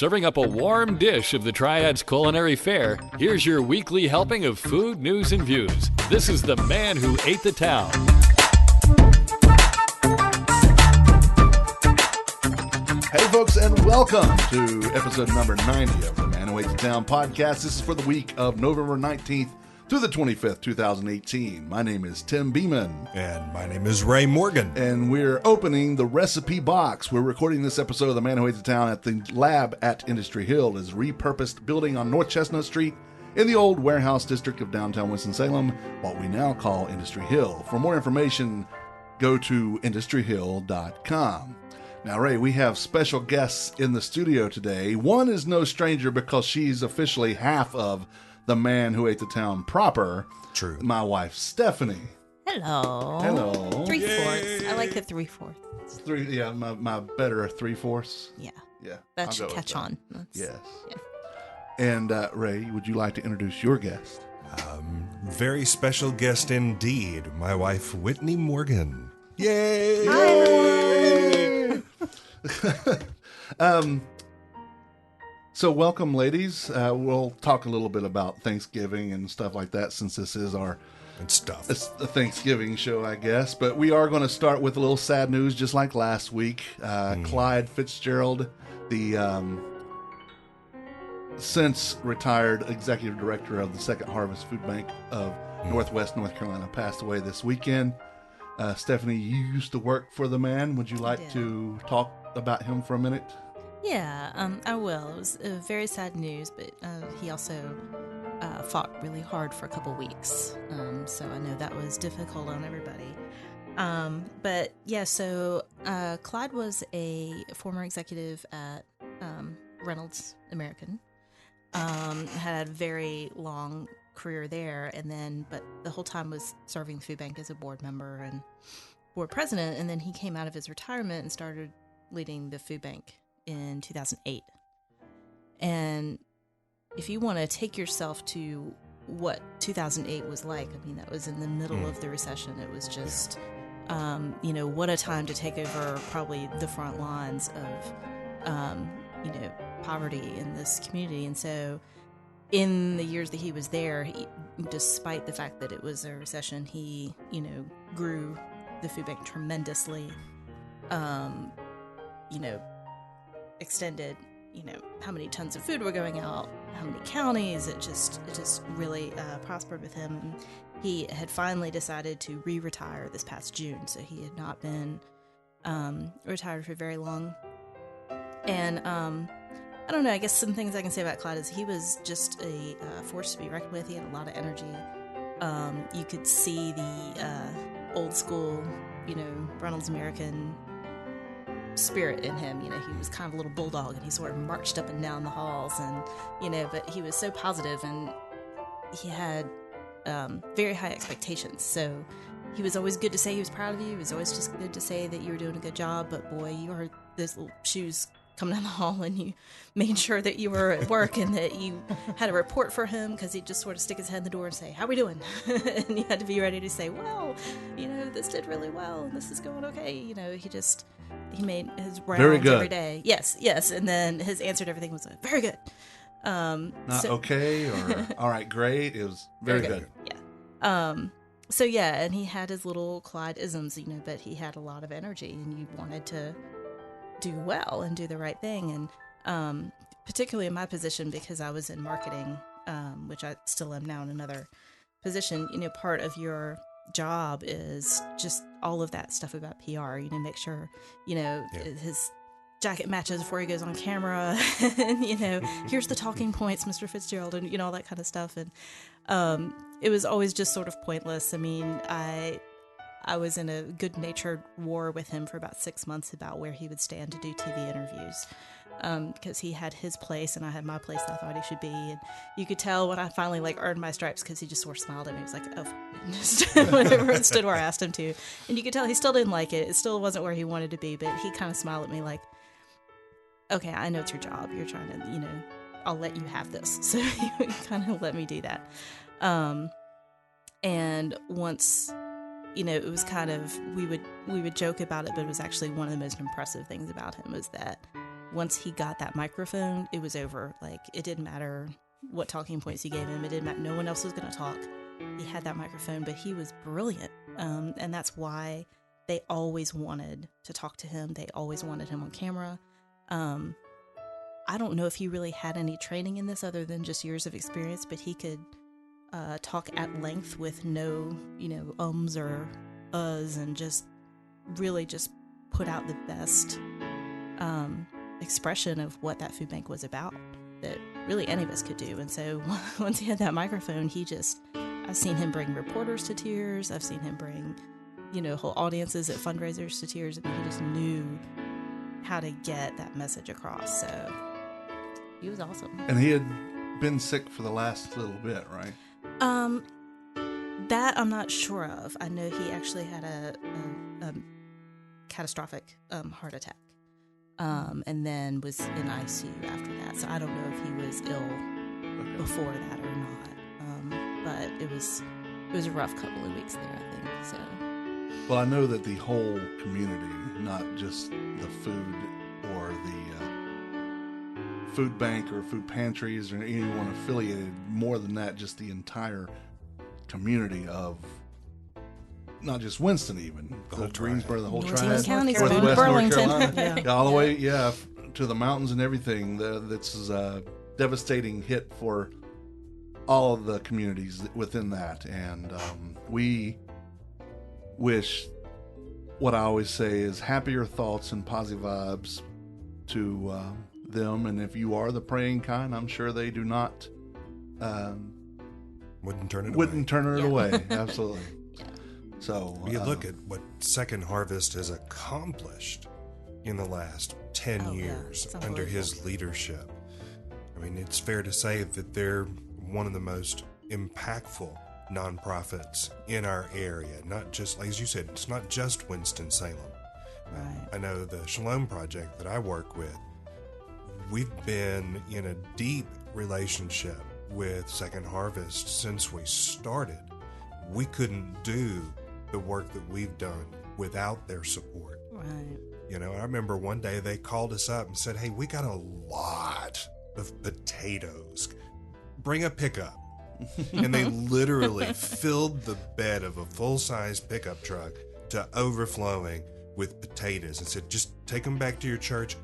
serving up a warm dish of the Triad's culinary fare, here's your weekly helping of food, news, and views. This is The Man Who Ate the Town. Hey folks, and welcome to episode number 90 of the Man Who Ate the Town podcast. This is for the week of November 19th to the 25th, 2018. My name is Tim Beeman. And my name is Ray Morgan. And we're opening the recipe box. We're recording this episode of the Man Who Ate the Town at the lab at Industry Hill, is repurposed building on North Chestnut Street in the old warehouse district of downtown Winston-Salem, what we now call Industry Hill. For more information, go to industryhill.com. Now, Ray, we have special guests in the studio today. One is no stranger because she's officially half of the Man Who Ate the Town proper. True. My wife, Stephanie. Hello. Hello. 3/4. I like the 3/4. My better 3/4. Yeah. Yeah. That I'll should go catch with that. on. Yes. Yeah. And Ray, would you like to introduce your guest? Very special guest indeed, my wife, Whitney Morgan. Yay! Hi. So welcome, ladies. We'll talk a little bit about Thanksgiving and stuff like that, since this is It's a Thanksgiving show, I guess. But we are going to start with a little sad news, just like last week. Clyde Fitzgerald, the since retired executive director of the Second Harvest Food Bank of Northwest North Carolina, passed away this weekend. Stephanie, you used to work for the man. Would you like to talk about him for a minute? Yeah, I will. It was very sad news, but he also fought really hard for a couple weeks. So I know that was difficult on everybody. But yeah, so Clyde was a former executive at Reynolds American. Had a very long career there, but the whole time was serving the food bank as a board member and board president. And then he came out of his retirement and started leading the food bank in 2008. And if you want to take yourself to what 2008 was like, I mean, that was in the middle of the recession. It was just, what a time to take over probably the front lines of, poverty in this community. And so in the years that he was there, despite the fact that it was a recession, he, grew the food bank tremendously, extended, how many tons of food were going out, how many counties. It just really prospered with him. And he had finally decided to retire this past June, so he had not been retired for very long. And I don't know, I guess some things I can say about Clyde is he was just a force to be reckoned with. He had a lot of energy. You could see the old school, Reynolds American spirit in him. He was kind of a little bulldog, and he sort of marched up and down the halls, and but he was so positive, and he had very high expectations. So he was always good to say he was proud of you. He was always just good to say that you were doing a good job. But boy, you heard those little shoes coming down the hall, and you made sure that you were at work and that you had a report for him, because he'd just sort of stick his head in the door and say, "How we doing?" And you had to be ready to say, "Well, this did really well, and this is going okay." He made his rounds every day. Yes. And then his answer to everything was very good. Not okay or all right, great. It was very good. Yeah. So yeah, and he had his little Clyde-isms, but he had a lot of energy, and you wanted to do well and do the right thing. And particularly in my position, because I was in marketing, which I still am now in another position, part of your job is just all of that stuff about PR. Make sure, his jacket matches before he goes on camera, and, here's the talking points, Mr. Fitzgerald, and, all that kind of stuff. And it was always just sort of pointless. I mean, I was in a good-natured war with him for about 6 months about where he would stand to do TV interviews, because he had his place and I had my place that I thought he should be. And you could tell when I finally earned my stripes, because he just sort of smiled at me. He was like, "Oh," whenever it stood where I asked him to. And you could tell he still didn't like it. It still wasn't where he wanted to be, but he kind of smiled at me like, "Okay, I know it's your job. You're trying to, I'll let you have this." So he kind of let me do that. And once, it was kind of, we would joke about it, but it was actually one of the most impressive things about him was that once he got that microphone, it was over. Like, it didn't matter what talking points you gave him. It didn't matter. No one else was going to talk. He had that microphone, but he was brilliant. And that's why they always wanted to talk to him. They always wanted him on camera. I don't know if he really had any training in this other than just years of experience, but he could talk at length with no, ums or uhs, and just really just put out the best expression of what that food bank was about that really any of us could do. And so once he had that microphone, I've seen him bring reporters to tears. I've seen him bring, whole audiences at fundraisers to tears. I mean, he just knew how to get that message across. So he was awesome. And he had been sick for the last little bit, right? That I'm not sure of. I know he actually had a catastrophic heart attack, and then was in ICU after that. So I don't know if he was ill before that or not. But it was a rough couple of weeks there, I think. So. Well, I know that the whole community, not just the food or the food bank or food pantries or anyone affiliated, more than that, just the entire community of not just Winston, even the whole Greensboro, the whole triad, County, Northwest Burlington, North Carolina, all the way, to the mountains and everything. This is a devastating hit for all of the communities within that, and we wish, what I always say is, happier thoughts and positive vibes to them. And if you are the praying kind, I'm sure they do not wouldn't turn it away. Absolutely. So you look at what Second Harvest has accomplished in the last 10 years under his leadership. I mean, it's fair to say that they're one of the most impactful nonprofits in our area. Not just, as you said, it's not just Winston-Salem. Right. I know the Shalom Project that I work with, we've been in a deep relationship with Second Harvest since we started. We couldn't do the work that we've done without their support. Right. I remember one day they called us up and said, "Hey, we got a lot of potatoes. Bring a pickup." And they literally filled the bed of a full-size pickup truck to overflowing with potatoes and said, "Just take them back to your church,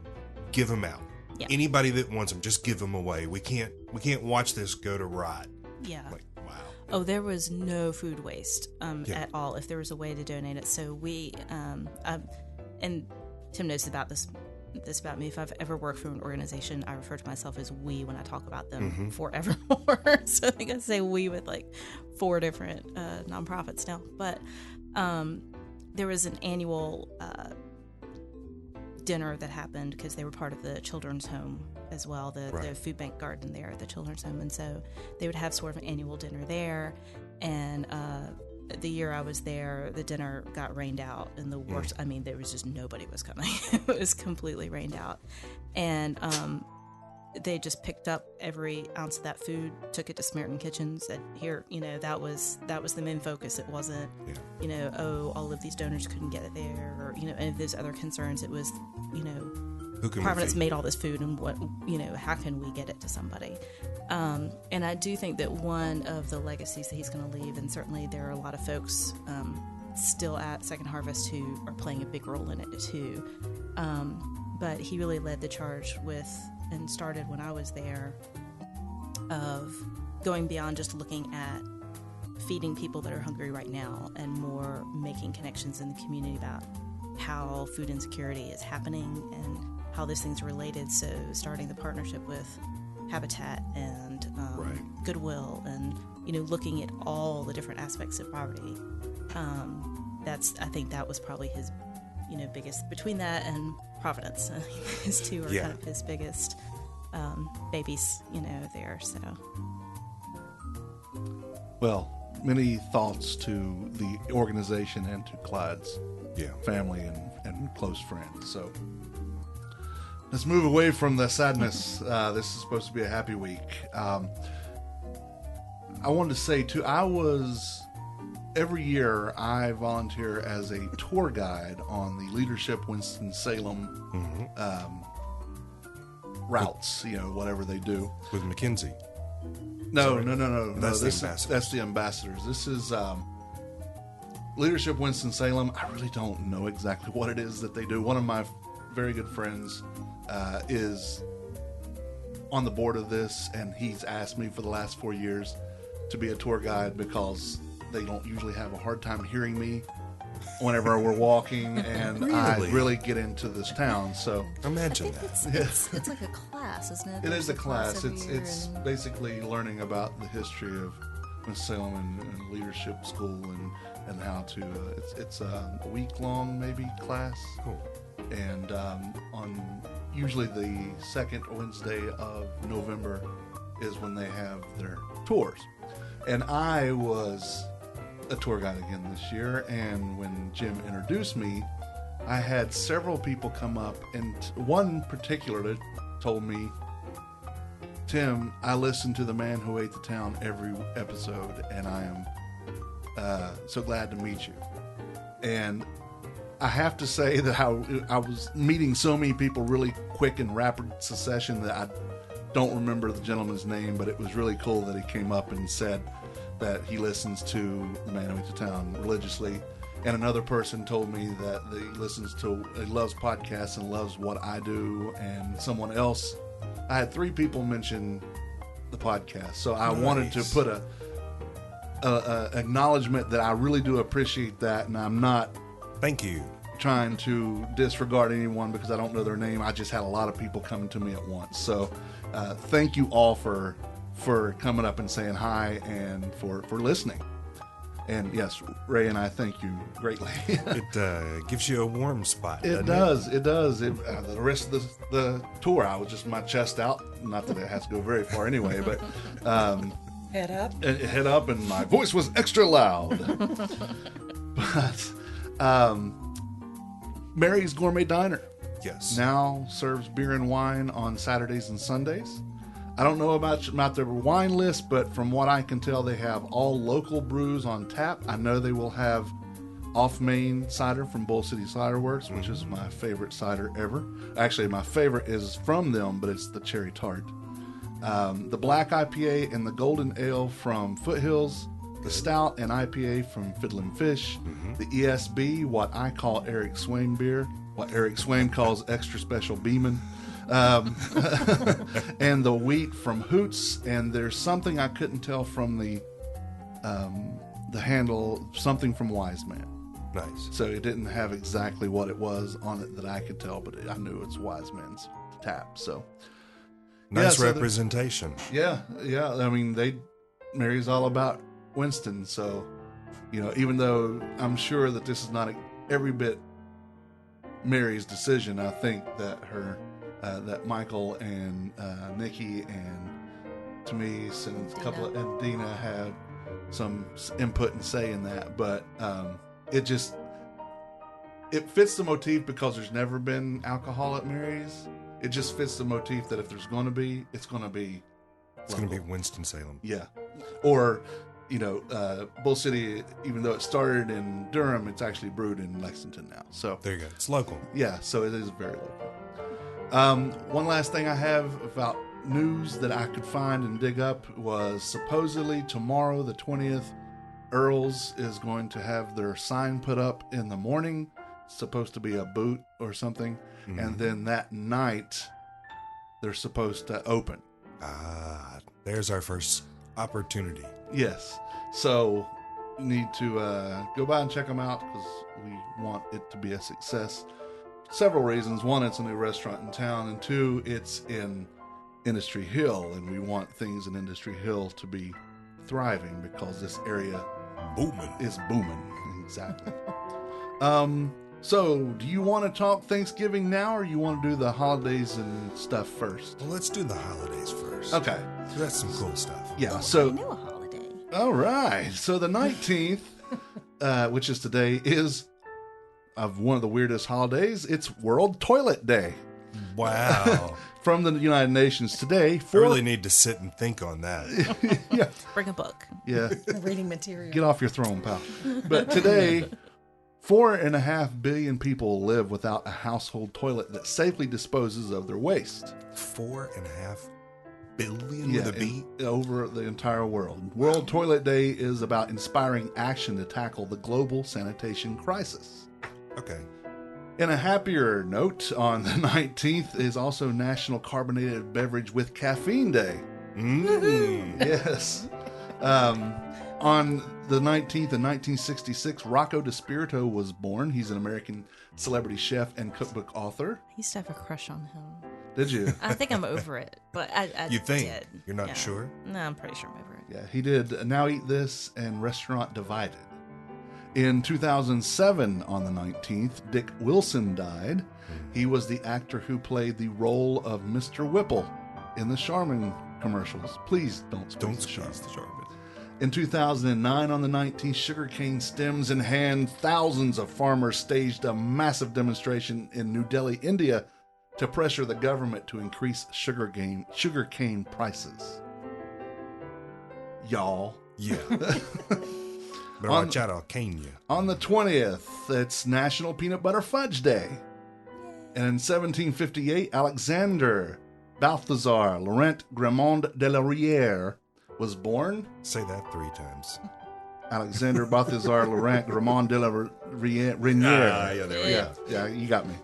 give them out. Yeah. Anybody that wants them, just give them away. We can't watch this go to rot." Yeah. Like, wow. Oh, there was no food waste at all if there was a way to donate it. So we, and Tim knows about this about me. If I've ever worked for an organization, I refer to myself as we when I talk about them forevermore. So I think I say we with like 4 different nonprofits now. But there was an annual dinner that happened because they were part of the children's home as well, the food bank garden there at the children's home. And so they would have sort of an annual dinner there. And the year I was there, the dinner got rained out in the worst. I mean, there was just nobody was coming. It was completely rained out. And they just picked up every ounce of that food, took it to Samaritan Kitchen, said, "Here, that was the main focus. It wasn't, all of these donors couldn't get it there, or, any of those other concerns. It was, Providence made all this food, and what, how can we get it to somebody?" And I do think that one of the legacies that he's going to leave, and certainly there are a lot of folks still at Second Harvest who are playing a big role in it too. But he really led the charge with, and started when I was there, of going beyond just looking at feeding people that are hungry right now, and more making connections in the community about how food insecurity is happening and how these things are related. So starting the partnership with Habitat and Goodwill, and looking at all the different aspects of poverty. I think that was probably his biggest, between that and Providence. I think his 2 are kind of his biggest babies there. So well, many thoughts to the organization and to Clyde's family and close friends. So let's move away from the sadness. This is supposed to be a happy week. I wanted to say too, every year I volunteer as a tour guide on the Leadership Winston-Salem routes, whatever they do. With McKinsey. No. That's the ambassadors. That's the ambassadors. This is Leadership Winston-Salem. I really don't know exactly what it is that they do. One of my very good friends is on the board of this, and he's asked me for the last 4 years to be a tour guide because they don't usually have a hard time hearing me whenever we're walking, and I really get into this town. So imagine that. It's like a class, isn't it? it is a class. every year, It's and- basically learning about the history of Winston-Salem and leadership school and how to. It's a week-long maybe class. Cool. And on usually the second Wednesday of November is when they have their tours. And I was a tour guide again this year, and when Jim introduced me, I had several people come up, and one particular told me, Tim, I listen to The Man Who Ate the Town every episode, and I am so glad to meet you. And I have to say that I was meeting so many people really quick in rapid succession that I don't remember the gentleman's name, but it was really cool that he came up and said that he listens to The Man Who Ate the Town religiously. And another person told me that he loves podcasts and loves what I do. And someone else, I had 3 people mention the podcast. So I wanted to put a acknowledgement that I really do appreciate that. And I'm not Thank you. trying to disregard anyone because I don't know their name. I just had a lot of people coming to me at once. So thank you all for coming up and saying hi and for listening. And yes, Ray and I thank you greatly. It gives you a warm spot. It does. It does. The rest of the tour, I was just my chest out. Not that it has to go very far anyway, but Head up. head up, and my voice was extra loud. But Mary's Gourmet Diner Yes. now serves beer and wine on Saturdays and Sundays. I don't know about their wine list, but from what I can tell, they have all local brews on tap. I know they will have Off Main cider from Bull City Cider Works, which is my favorite cider ever. Actually, my favorite is from them, but it's the Cherry Tart. The Black IPA and the Golden Ale from Foothills. The Stout and IPA from Fiddlin' Fish. The ESB, what I call Eric Swain beer, what Eric Swain calls Extra Special Beeman. And the wheat from Hoots, and there's something I couldn't tell from the handle, something from Wise Man. Nice. So it didn't have exactly what it was on it that I could tell, but I knew it's Wise Man's tap. So Nice so representation. yeah. I mean, Mary's all about Winston, so even though I'm sure that this is not every bit Mary's decision, I think that that Michael and Nikki and Tamise and a couple and Dina had some input and say in that, but it fits the motif because there's never been alcohol at Mary's. It just fits the motif that if there's going to be, it's going to be Winston-Salem. Yeah, or Bull City, even though it started in Durham, it's actually brewed in Lexington now. So There you go. It's local. yeah, so it is very local. One last thing I have about news that I could find and dig up was supposedly tomorrow, the 20th, Earl's is going to have their sign put up in the morning. It's supposed to be a boot or something. And then that night, they're supposed to open. Ah, there's our first opportunity. Yes. So you need to go by and check them out because we want it to be a success. Several reasons. One, it's a new restaurant in town. And 2, it's in Industry Hill. And we want things in Industry Hill to be thriving because this area is booming. Exactly. So do you want to talk Thanksgiving now, or you want to do the holidays and stuff first? Well, let's do the holidays first. Okay. That's some cool stuff. Yeah. I So knew a holiday. all right. So the 19th, which is today, is of one of the weirdest holidays. It's World Toilet Day Wow. from the United Nations today. I really need to sit and think on that. Yeah. Bring a book. Yeah. Reading material. Get off your throne, pal. But today, 4.5 billion people live without a household toilet that safely disposes of their waste. 4.5 billion with a B? Over the entire world. World Toilet Day is about inspiring action to tackle the global sanitation crisis. Okay. In a happier note, on the 19th is also National Carbonated Beverage with Caffeine Day. Yes. On the 19th in 1966, Rocco DiSpirito was born. He's an American celebrity chef and cookbook author. I used to have a crush on him. Did you? I think I'm over it, but I You think? did. You're not sure? No, I'm pretty sure I'm over it. Yeah, he did Now Eat This and Restaurant Divided. In 2007, on the 19th, Dick Wilson died. He was the actor who played the role of Mr. Whipple in the Charmin commercials. Please don't squeeze the Charmin. In 2009, on the 19th, sugarcane stems in hand, thousands of farmers staged a massive demonstration in New Delhi, India, to pressure the government to increase sugarcane prices. Y'all. Yeah. Better watch out, I'll cane you. On the 20th, it's National Peanut Butter Fudge Day. And in 1758, Alexander Balthazar Laurent Gramond de la Rière was born. Say that 3 times. Alexander Balthazar Laurent Gramond de la Rière. Yeah, there we go. Yeah, you got me.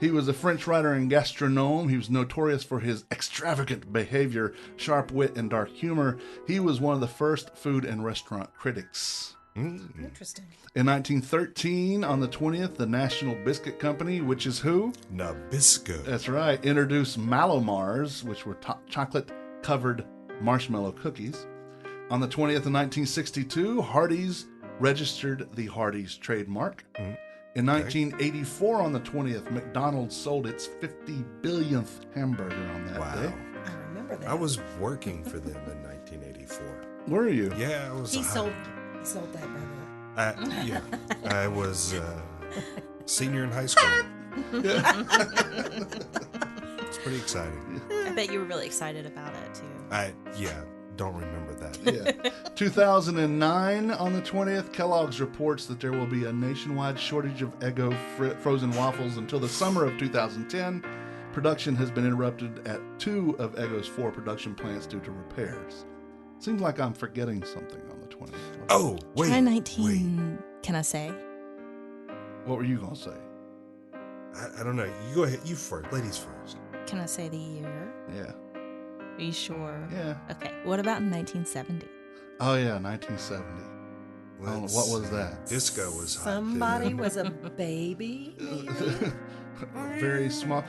He was a French writer and gastronome. He was notorious for his extravagant behavior, sharp wit, and dark humor. He was one of the first food and restaurant critics. Interesting. In 1913, on the 20th, the National Biscuit Company, which is who? Nabisco. That's right, introduced Mallomars, which were chocolate-covered marshmallow cookies. On the 20th of 1962, Hardee's registered the Hardee's trademark. In 1984, on the 20th, McDonald's sold its 50 billionth hamburger on that day. I remember that. I was working for them in 1984. Were you? Yeah, I was. He sold that burger. Yeah, I was senior in high school. It's pretty exciting. I bet you were really excited about it too. Don't remember that. Yeah. 2009, on the 20th, Kellogg's reports that there will be a nationwide shortage of Eggo frozen waffles until the summer of 2010. Production has been interrupted at 2 of Eggo's 4 production plants due to repairs. Seems like I'm forgetting something on the 20th. Oh, wait. Try 19. Can I say? What were you going to say? I don't know. You go ahead. You first. Ladies first. Can I say the year? Yeah. Are you sure? Yeah. Okay. What about in 1970? Oh, yeah, 1970. What was that? Disco was hot. Somebody was a baby. Very small.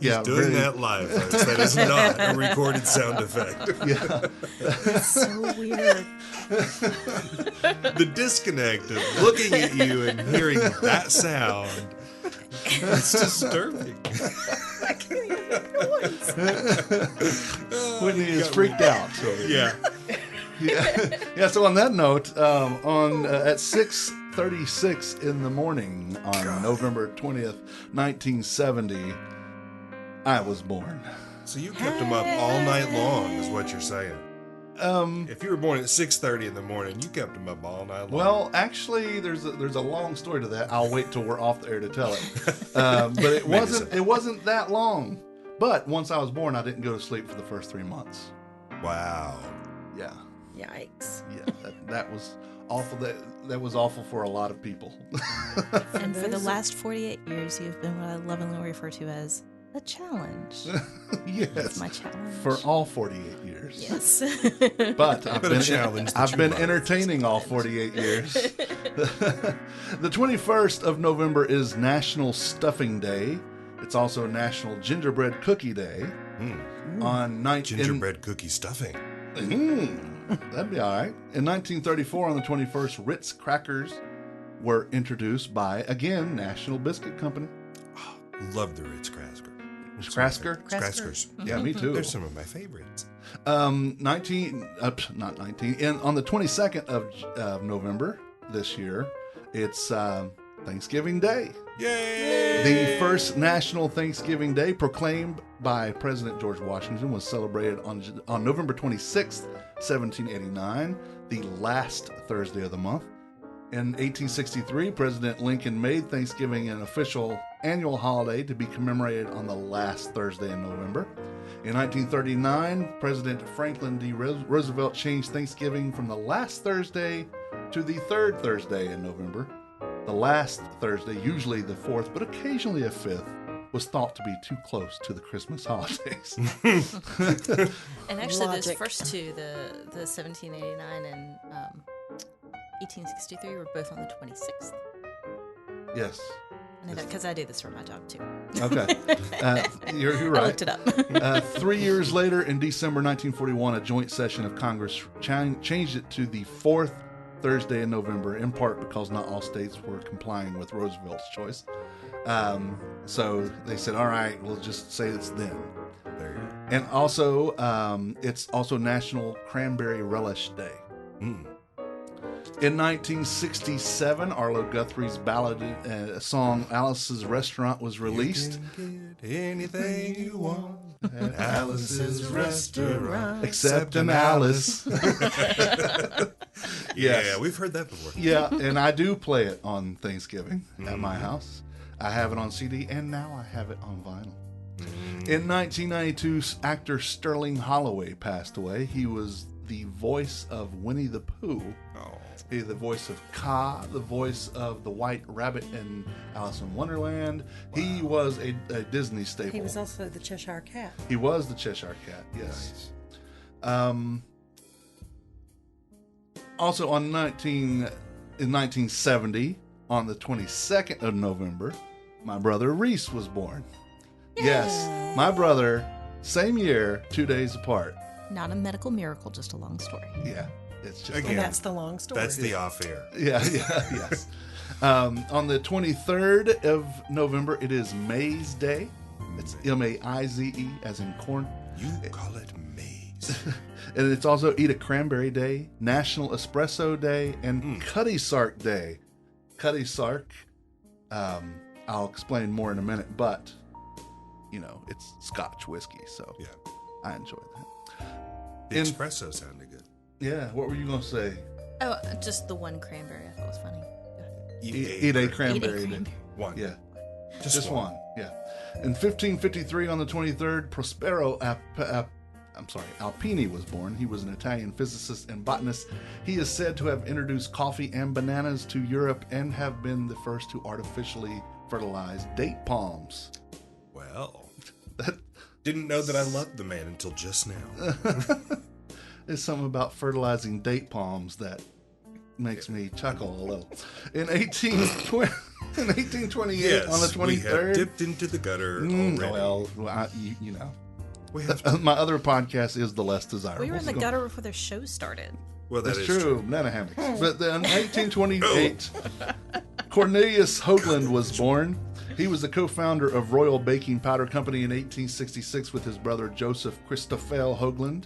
He's doing that live, folks. That is not a recorded sound effect. Yeah. It's so weird. The disconnect of looking at you and hearing that sound, it's disturbing. I can't even make noise. Whitney is freaked out. So. Yeah. Yeah. So on that note, at 6:36 in the morning on November 20th, 1970, I was born. So you kept him up all night long, is what you're saying. If you were born at 6:30 in the morning, you kept him up all night long. Well, actually, there's a long story to that. I'll wait till we're off the air to tell it. But it wasn't that long. But once I was born, I didn't go to sleep for the first 3 months. Wow. Yeah. Yikes. Yeah. That was awful. That was awful for a lot of people. And for the last 48 years, you've been what I lovingly refer to as a challenge. Yes. That's my challenge. For all 48 years. Yes. But I've challenge been entertaining all 48 years. The 21st of November is National Stuffing Day. It's also National Gingerbread Cookie Day. Gingerbread cookie stuffing. That'd be all right. In 1934, on the 21st, Ritz crackers were introduced by, again, National Biscuit Company. Love the Ritz Cracker. Craskers? Yeah, me too. They're some of my favorites. On the 22nd of November this year, it's Thanksgiving Day. Yay! The first National Thanksgiving Day, proclaimed by President George Washington, was celebrated on November 26th, 1789, the last Thursday of the month. In 1863, President Lincoln made Thanksgiving an official annual holiday to be commemorated on the last Thursday in November. In 1939, President Franklin D. Roosevelt changed Thanksgiving from the last Thursday to the third Thursday in November. The last Thursday, usually the fourth, but occasionally a fifth, was thought to be too close to the Christmas holidays. And actually, those Logic. first two, the 1789 and 1863, were both on the 26th. Yes. I know that because I do this for my job too. Okay. You're I right. looked it up. 3 years later, in December 1941, a joint session of Congress changed it to the fourth Thursday in November, in part because not all states were complying with Roosevelt's choice. So they said, all right, we'll just say it's then. There you go. And also, it's also National Cranberry Relish Day. In 1967, Arlo Guthrie's ballad song Alice's Restaurant was released. You can get anything you want at Alice's Restaurant. Except an Alice. Yes. Yeah, we've heard that before. Yeah, and I do play it on Thanksgiving at my house. I have it on CD, and now I have it on vinyl. In 1992, actor Sterling Holloway passed away. He was the voice of Winnie the Pooh. Oh. He the voice of Kaa, the voice of the White Rabbit in Alice in Wonderland. He was a Disney staple. He was also the Cheshire Cat. He was the Cheshire Cat, yes. Also in 1970, on the 22nd of November, my brother Reese was born. Yes, my brother, same year, 2 days apart. Not a medical miracle, just a long story. Yeah, it's just Again, And that's the long story. That's the off-air. yes. On the 23rd of November, it is Maize Day. It's M-A-I-Z-E, as in corn. You call it maize. And it's also Eat a Cranberry Day, National Espresso Day, and Cutty Sark Day. Cutty Sark, I'll explain more in a minute, but, you know, it's Scotch whiskey, so Yeah. I enjoy that. The espresso sounded good. Yeah, what were you going to say? Oh, just the one cranberry I thought was funny. Eat a Cranberry Day. cranberry. One. Yeah. Just one. Yeah. In 1553, on the 23rd, Prospero Alpini was born. He was an Italian physicist and botanist. He is said to have introduced coffee and bananas to Europe and have been the first to artificially fertilize date palms. Well, didn't know that I loved the man until just now. There's something about fertilizing date palms that makes me chuckle a little. In 1828, Yes, on the 23rd. we have dipped into the gutter already. Well, you know. We have to, My other podcast is The Less Desirable. We were in the So- gutter before the show started. well, that That's is true. Banana hammocks. But then in 1828, Cornelius Hoagland was born. He was the co-founder of Royal Baking Powder Company in 1866 with his brother Joseph Christoffel Hoagland.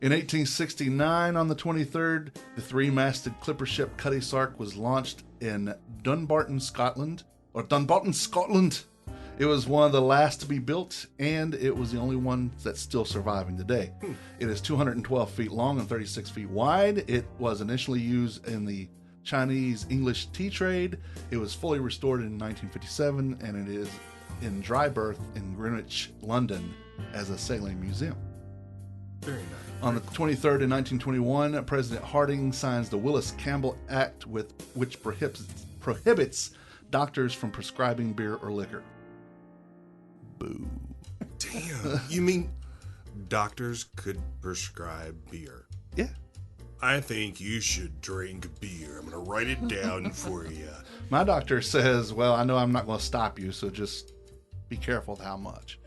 In 1869, on the 23rd, the three-masted clipper ship Cutty Sark was launched in Dunbarton, Scotland. It was one of the last to be built, and it was the only one that's still surviving today. It is 212 feet long and 36 feet wide. It was initially used in the Chinese-English tea trade. It was fully restored in 1957, and it is in dry berth in Greenwich, London, as a sailing museum. very nice. On the 23rd in 1921, President Harding signs the Willis-Campbell Act, which prohibits doctors from prescribing beer or liquor. Boo. Damn. You mean doctors could prescribe beer? Yeah. I think you should drink beer. I'm going to write it down for you. My doctor says, well, I know I'm not going to stop you, so just be careful with how much.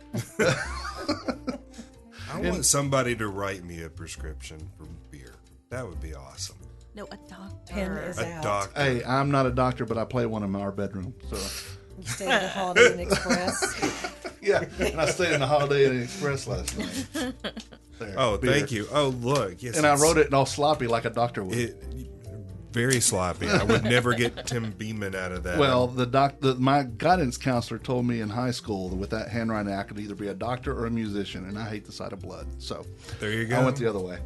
I want somebody to write me a prescription for beer. That would be awesome. No, a doctor. Pen is A out. doctor. Hey, I'm not a doctor, but I play one in our bedroom. So, You stayed at the Holiday Inn Express. yeah. And I stayed in the Holiday Inn Express last night. There, Oh, beer. thank you. Oh, look. Yes. And I wrote it all sloppy like a doctor would. Very sloppy. I would never get Tim Beeman out of that. Well, my guidance counselor told me in high school that with that handwriting, I could either be a doctor or a musician, and I hate the sight of blood. So there you go. I went the other way.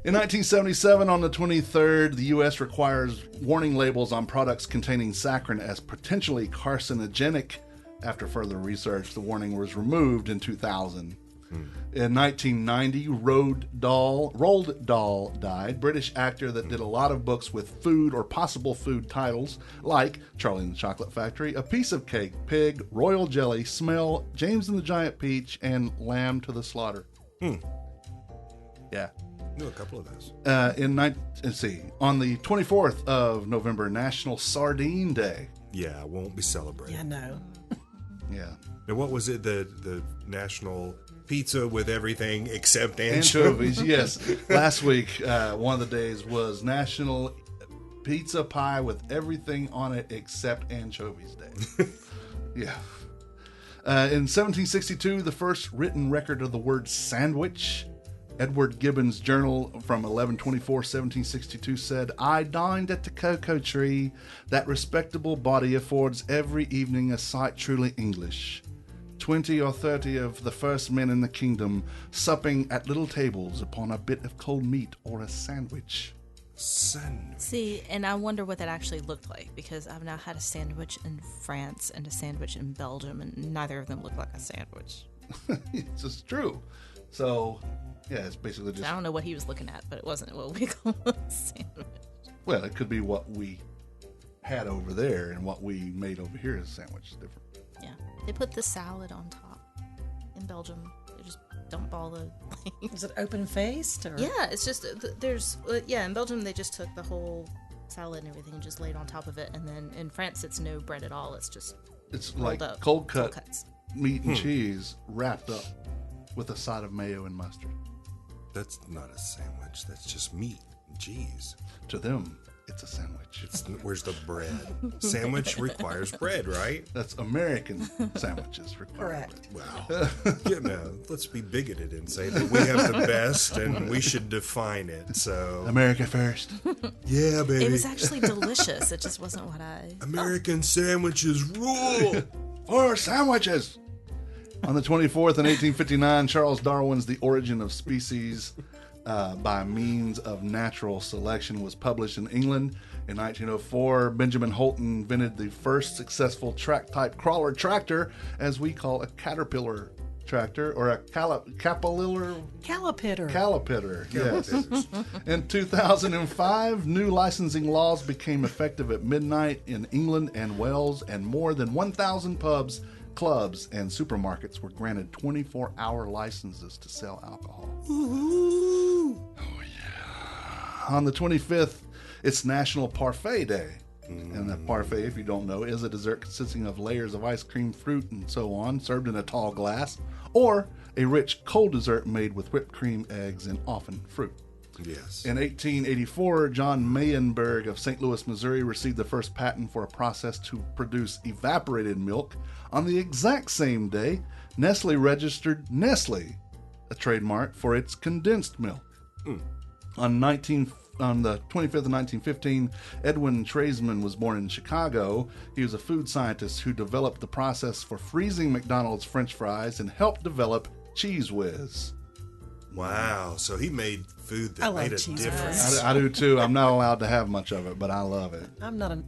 In 1977, on the 23rd, the U.S. requires warning labels on products containing saccharin as potentially carcinogenic. After further research, the warning was removed in 2000. In 1990, Roald Dahl died, British actor that did a lot of books with food or possible food titles like Charlie and the Chocolate Factory, A Piece of Cake, Pig, Royal Jelly, Smell, James and the Giant Peach, and Lamb to the Slaughter. Yeah. Knew a couple of those. Let's see, on the 24th of November, National Sardine Day. Yeah, I won't be celebrating. Yeah, no. Yeah. Now, what was it? The national pizza with everything except anchovies. Anchovies, yes. Last week, one of the days was National Pizza Pie with everything on it except anchovies day. Yeah. In 1762, the first written record of the word sandwich. Edward Gibbon's journal from 11/24/1762 said, "I dined at the cocoa tree. That respectable body affords every evening a sight truly English. 20 or 30 of the first men in the kingdom supping at little tables upon a bit of cold meat or a sandwich." Sandwich. See, and I wonder what that actually looked like, because I've now had a sandwich in France and a sandwich in Belgium, and neither of them look like a sandwich. It's just true. So, yeah, it's basically just... I don't know what he was looking at, but it wasn't what we call a sandwich. Well, it could be what we had over there and what we made over here as a sandwich is different. Yeah. They put the salad on top in Belgium. They just dump all the... Is it open faced or? Yeah, it's just, in Belgium they just took the whole salad and everything and just laid on top of it. And then in France it's no bread at all. It's just It's rolled like up, cold cut cuts. meat and cheese wrapped up with a side of mayo and mustard. That's not a sandwich. That's just meat and cheese. To them, it's a sandwich. Where's the bread? Sandwich requires bread, right? That's American sandwiches require Correct. bread. Wow. You know, let's be bigoted and say that we have the best and we should define it. So, America first. yeah, baby. It was actually delicious. It just wasn't what I... American sandwiches rule. For sandwiches! On the 24th in 1859, Charles Darwin's The Origin of Species by Means of Natural Selection was published in England. In 1904, Benjamin Holton invented the first successful track-type crawler tractor, as we call a caterpillar tractor, or a caterpillar... Calipitter. Yes. In 2005, new licensing laws became effective at midnight in England and Wales, and more than 1,000 pubs, clubs, and supermarkets were granted 24-hour licenses to sell alcohol. Oh, yeah. On the 25th, it's National Parfait Day. And a parfait, if you don't know, is a dessert consisting of layers of ice cream, fruit, and so on, served in a tall glass, or a rich cold dessert made with whipped cream, eggs, and often fruit. Yes. In 1884, John Mayenberg of St. Louis, Missouri, received the first patent for a process to produce evaporated milk. On the exact same day, Nestle registered Nestle, a trademark for its condensed milk. On the 25th of 1915, Edwin Treisman was born in Chicago. He was a food scientist who developed the process for freezing McDonald's French fries and helped develop Cheese Whiz. Wow. So he made food I that love made a Cheez-Whiz. difference. I do too. I'm not allowed to have much of it, but I love it. I'm not a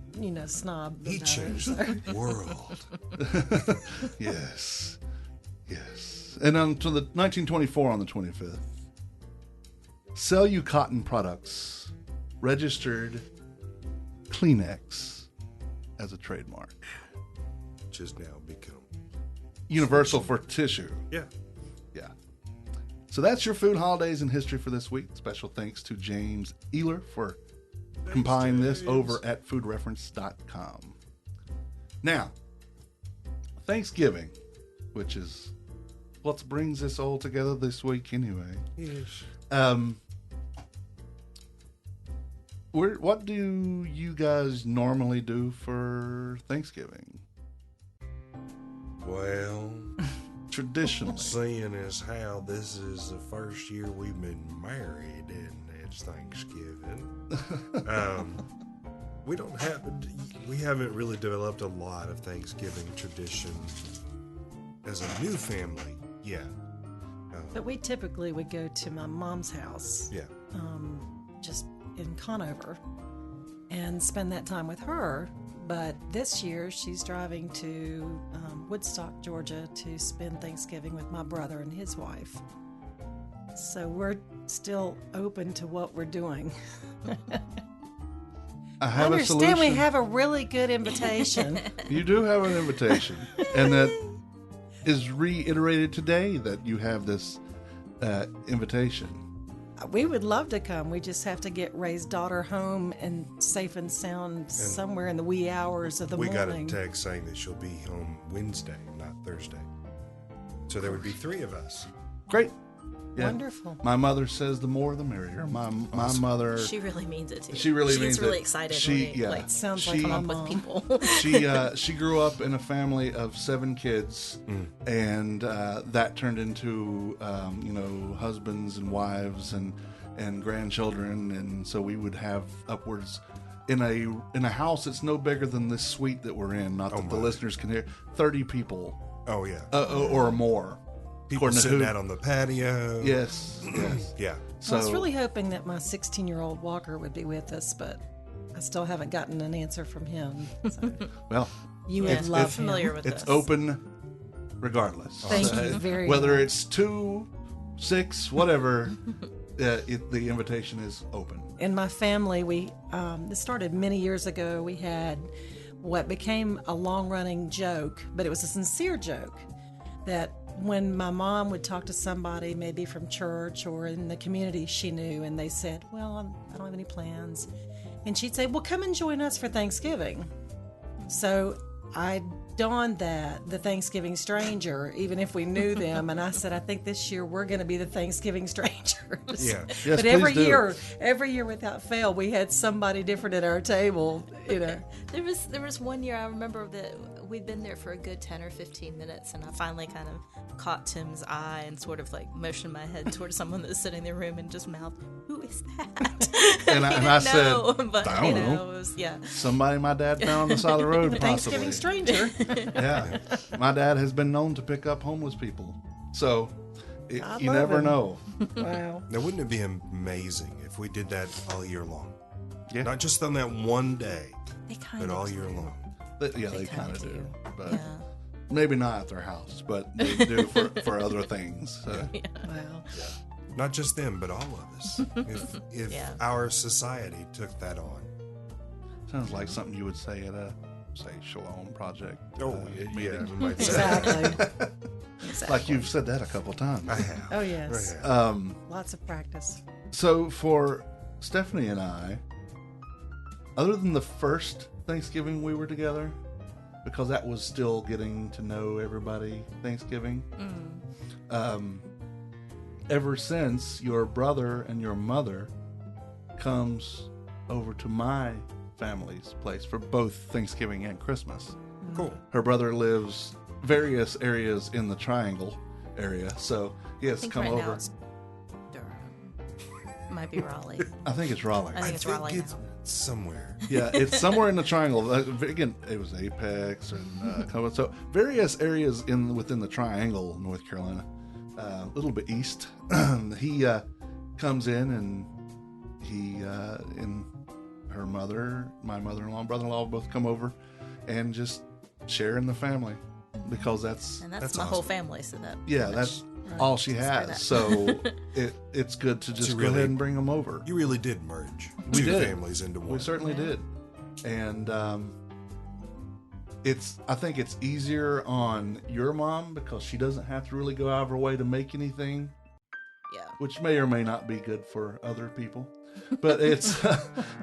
snob. He about it. changed the world. Yes. Yes. And until the 1924 on the 25th, Sell You Cotton Products registered Kleenex as a trademark. Which has now become Universal for tissue. Yeah. Yeah. So that's your food holidays and history for this week. Special thanks to James Ehler for compiling this over at foodreference.com. Now, Thanksgiving, which is what brings us all together this week anyway. Yes. What do you guys normally do for Thanksgiving? Well, Traditionally. seeing as how this is the first year we've been married and it's Thanksgiving, We haven't really developed a lot of Thanksgiving tradition as a new family yet. But we typically would go to my mom's house, Yeah. just in Conover, and spend that time with her. But this year, she's driving to Woodstock, Georgia, to spend Thanksgiving with my brother and his wife. So we're still open to what we're doing. I have a understand solution. we have a really good invitation. You do have an invitation, and that is reiterated today that you have this invitation. We would love to come. We just have to get Ray's daughter home and safe and sound somewhere in the wee hours of the We got a morning. text saying that she'll be home Wednesday, not Thursday. So there would be 3 of us. Great. Yeah. Wonderful. My mother says the more the merrier. My mother. She really means it too. She really means She's really it. excited. She- when we, yeah. like, Sounds She- like my come up mom. with people. she grew up in a family of 7 kids, and that turned into husbands and wives and grandchildren, and so we would have upwards in a house that's no bigger than this suite that we're in. Not that the my. listeners can hear. 30 people Oh, yeah. or more. People according to sitting who- out on the patio. Yes. Yeah. So I was really hoping that my 16-year-old Walker would be with us, but I still haven't gotten an answer from him. So well, you It's- would love it's him. Familiar with it's this. open regardless. Thank you very Whether much. it's 2, 6, whatever, the invitation is open. In my family, this started many years ago. We had what became a long-running joke, but it was a sincere joke, that when my mom would talk to somebody, maybe from church or in the community she knew, and they said, well, I don't have any plans, and she'd say, well, come and join us for Thanksgiving. So I donned the Thanksgiving stranger, even if we knew them, and I said, I think this year we're going to be the Thanksgiving strangers. Yeah. Yes, But please do. every year without fail, we had somebody different at our table. There was one year I remember that we'd been there for a good 10 or 15 minutes, and I finally kind of caught Tim's eye and sort of like motioned my head towards someone that was sitting in the room and just mouthed, "Who is that?" And I He didn't know, said, but, "I don't know." It was, yeah. Somebody my dad found on the side of the road, The possibly. Thanksgiving stranger. Yeah. My dad has been known to pick up homeless people. So I you love never him. know. Wow. Now, wouldn't it be amazing if we did that all year long? Yeah. Not just on that one day, They kind but of all year long. Yeah, they kinda kind of do. But Yeah. maybe not at their house, but they do for other things. So. Wow. Not just them, but all of us. If Yeah. our society took that on. Sounds like something you would say at a, say, Shalom Project. Yeah, we might say. Exactly. Like you've said that a couple times. I have. Oh, yes. I have. Lots of practice. So for Stephanie and I, other than the first Thanksgiving we were together, because that was still getting to know everybody Thanksgiving, ever since your brother and your mother comes over to my family's place for both Thanksgiving and Christmas. Cool. Her brother lives various areas in the Triangle area, so he I has to think come right now over. it's Durham. Might be Raleigh. I think it's Raleigh. I think it's Raleigh it's now. somewhere. Yeah, it's somewhere in the Triangle. Again, it was Apex and so various areas within the Triangle, North Carolina, a little bit east. He comes in and he and her mother, my mother-in-law, and brother-in-law both come over and just share in the family because that's And that's That's my awesome. whole family, so that yeah, that's all she Screw has. that. So it's good to just So go really- ahead and bring them over. You really did merge We two did. families into one. We certainly did, and I think it's easier on your mom because she doesn't have to really go out of her way to make anything, yeah. which may or may not be good for other people. But it's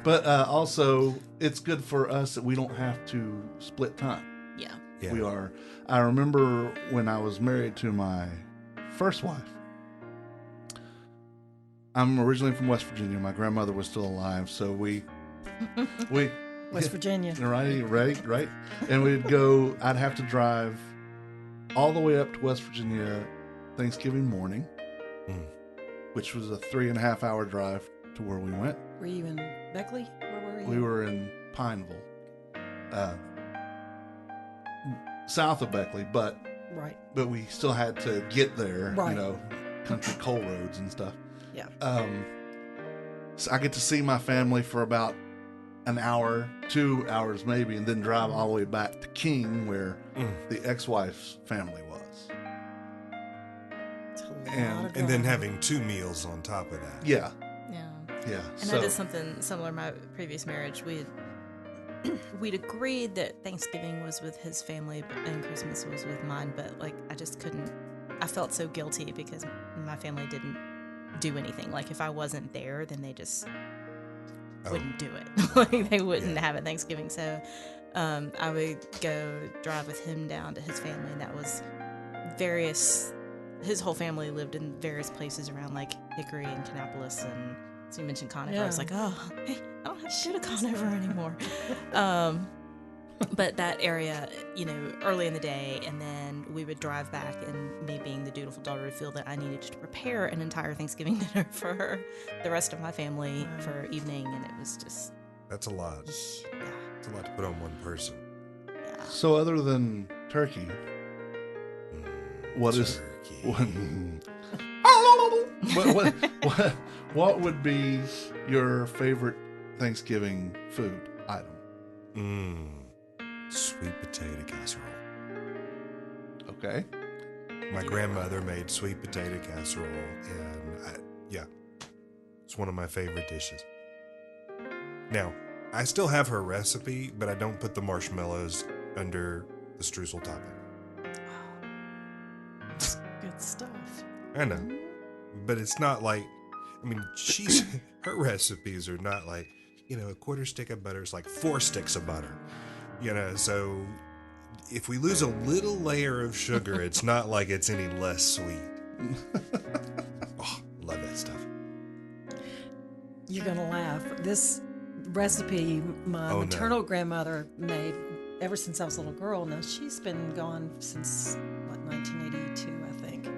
but also it's good for us that we don't have to split time. Yeah. Yeah. We are. I remember when I was married to my first wife. I'm originally from West Virginia. My grandmother was still alive, so we West Virginia. right. And we'd go. I'd have to drive all the way up to West Virginia Thanksgiving morning, Mm. which was a 3.5 hour drive to where we went. Were you in Beckley? Where were you? We were in Pineville, south of Beckley, but Right. we still had to get there, Right. country coal roads and stuff. Yeah. So I get to see my family for about an hour, 2 hours maybe, and then drive all the way back to King, where the ex-wife's family was. It's a lot And- of And then driving. having 2 meals on top of that. Yeah, Yeah. And I did something similar in my previous marriage. We'd agreed that Thanksgiving was with his family and Christmas was with mine, but like I just couldn't. I felt so guilty because my family didn't do anything. Like if I wasn't there, then they just wouldn't do it. Like they wouldn't have it Thanksgiving. So I would go drive with him down to his family, and that was various. His whole family lived in various places around like Hickory and Kannapolis, and so you mentioned Conover. I was like, oh, hey, I don't have to go to Conover anymore. But that area, early in the day, and then we would drive back, and me being the dutiful daughter would feel that I needed to prepare an entire Thanksgiving dinner for the rest of my family for evening, and it was just, That's a lot. yeah. It's a lot to put on one person. So other than turkey, what is Turkey. what would be your favorite Thanksgiving food item? Sweet potato casserole. Okay. My grandmother made sweet potato casserole, and it's one of my favorite dishes. Now, I still have her recipe, but I don't put the marshmallows under the streusel topping. Good stuff. I know, but it's not like, her recipes are not like, a quarter stick of butter is like 4 sticks of butter, so if we lose a little layer of sugar, it's not like it's any less sweet. Oh, love that stuff. You're going to laugh. This recipe my maternal grandmother made ever since I was a little girl. Now, she's been gone since, 1982, I think.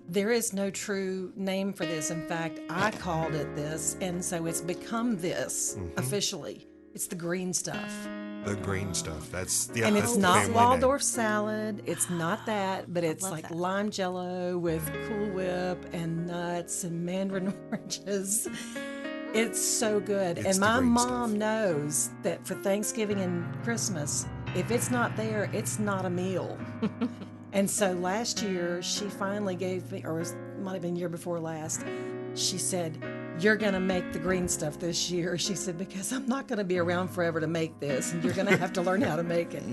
There is no true name for this. In fact, I called it this, and so it's become this officially. It's the green stuff. The green stuff. That's And that's it's the not family Waldorf salad. It's not that, but it's love like that. lime jello with Cool Whip and nuts and mandarin oranges. It's so good. It's And the my green mom stuff. knows that for Thanksgiving and Christmas, if it's not there, it's not a meal. And so last year, she finally gave me, or it might have been year before last, she said, "You're going to make the green stuff this year." She said, "Because I'm not going to be around forever to make this, and you're going to have to learn how to make it."